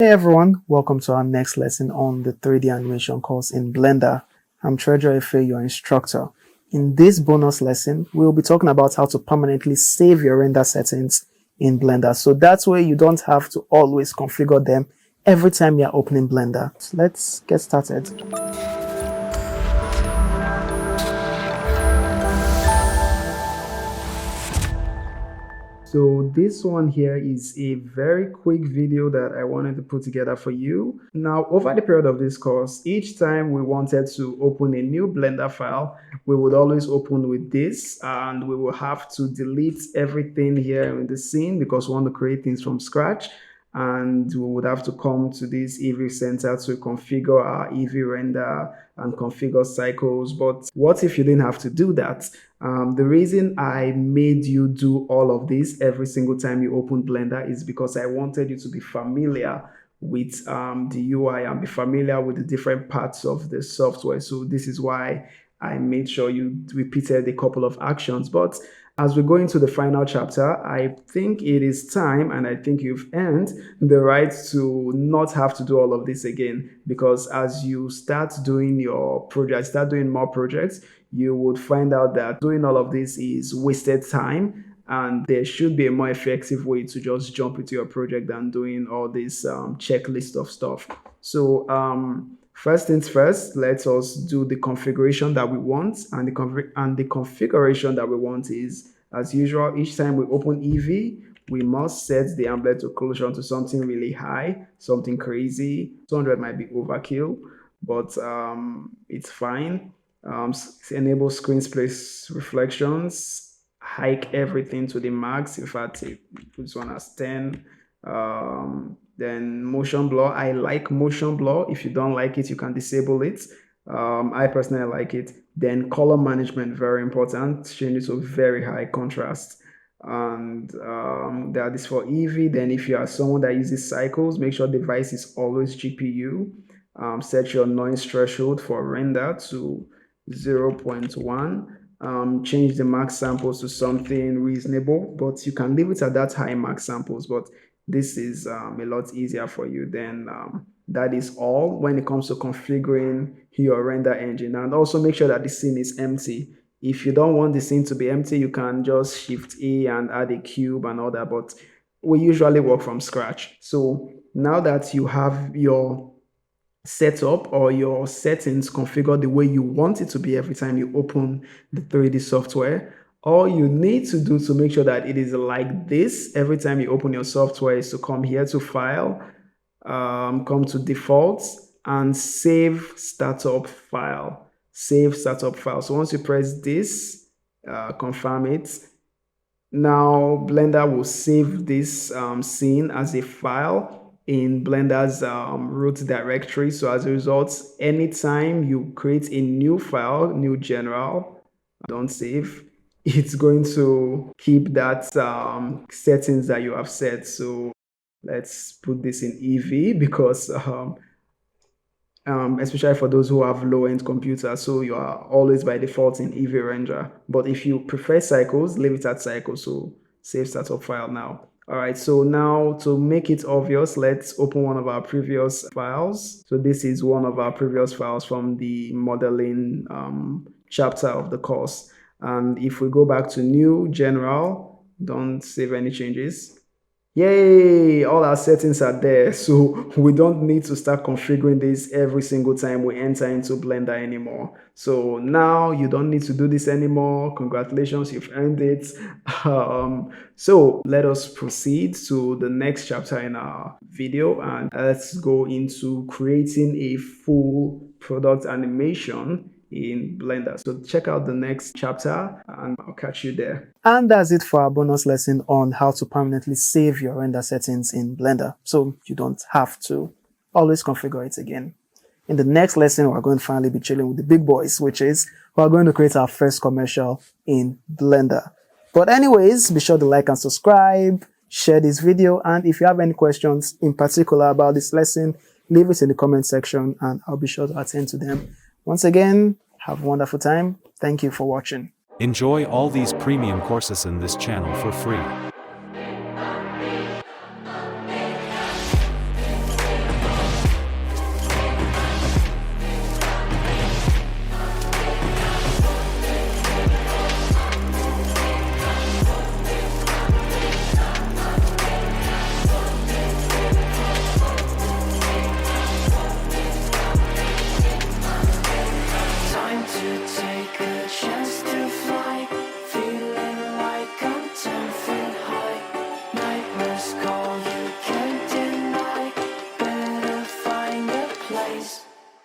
Hey everyone, welcome to our next lesson on the 3D animation course in Blender. I'm Treasure Efe, your instructor. In this bonus lesson, we'll be talking about how to permanently save your render settings in Blender. So that way you don't have to always configure them every time you're opening Blender. So let's get started. So this one here is a very quick video that I wanted to put together for you. Now, over the period of this course, each time we wanted to open a new Blender file, we would always open with this, and we will have to delete everything here in the scene because we want to create things from scratch. And we would have to come to this Eevee center to configure our Eevee render and configure cycles. But what if you didn't have to do that? The reason I made you do all of this every single time you open Blender is because I wanted you to be familiar with the UI and be familiar with the different parts of the software. So this is why I made sure you repeated a couple of actions. But as we go into the final chapter, I think it is time, and I think you've earned the right to not have to do all of this again, because as you start doing your project, start doing more projects, you would find out that doing all of this is wasted time, and there should be a more effective way to just jump into your project than doing all this checklist of stuff. So first things first, let us do the configuration that we want, and the configuration that we want is, as usual, each time we open Eevee, we must set the amblet occlusion to something really high, something crazy. 200 might be overkill, but it's fine. Enable screen space reflections, hike everything to the max. In fact, it puts one as 10. Then motion blur. I like motion blur. If you don't like it, you can disable it. I personally like it. Then color management, very important. Change it to very high contrast. And that is for Eevee. Then if you are someone that uses cycles, make sure device is always GPU. Set your noise threshold for render to 0.1. Change the max samples to something reasonable, but you can leave it at that high max samples, but this is a lot easier for you. Then that is all when it comes to configuring your render engine. And also make sure that the scene is empty. If you don't want the scene to be empty, you can just Shift A and add a cube and all that, but we usually work from scratch. So now that you have your setup or your settings configured the way you want it to be every time you open the 3D software, all you need to do to make sure that it is like this every time you open your software is to come here to File, come to Defaults, and Save Startup File. Save Startup File. So once you press this, confirm it. Now Blender will save this scene as a file in Blender's root directory. So as a result, anytime you create a new file, new general, don't save, it's going to keep that settings that you have set. So let's put this in Eevee because especially for those who have low-end computers, so you are always by default in Eevee Render. But if you prefer cycles, leave it at cycles. So save startup file now. All right, so now to make it obvious, let's open one of our previous files. So this is one of our previous files from the modeling chapter of the course. And if we go back to new general, don't save any changes. Yay, all our settings are there, so we don't need to start configuring this every single time we enter into Blender anymore. So now you don't need to do this anymore. Congratulations, you've earned it. So let us proceed to the next chapter in our video, and let's go into creating a full product animation in Blender. So check out the next chapter and I'll catch you there. And that's it for our bonus lesson on how to permanently save your render settings in Blender, so you don't have to always configure it again. In the next lesson, we're going to finally be chilling with the big boys, which is we're going to create our first commercial in Blender. But anyways, be sure to like and subscribe, share this video, and if you have any questions in particular about this lesson, leave it in the comment section and I'll be sure to attend to them. Once again, have a wonderful time. Thank you for watching. Enjoy all these premium courses in this channel for free.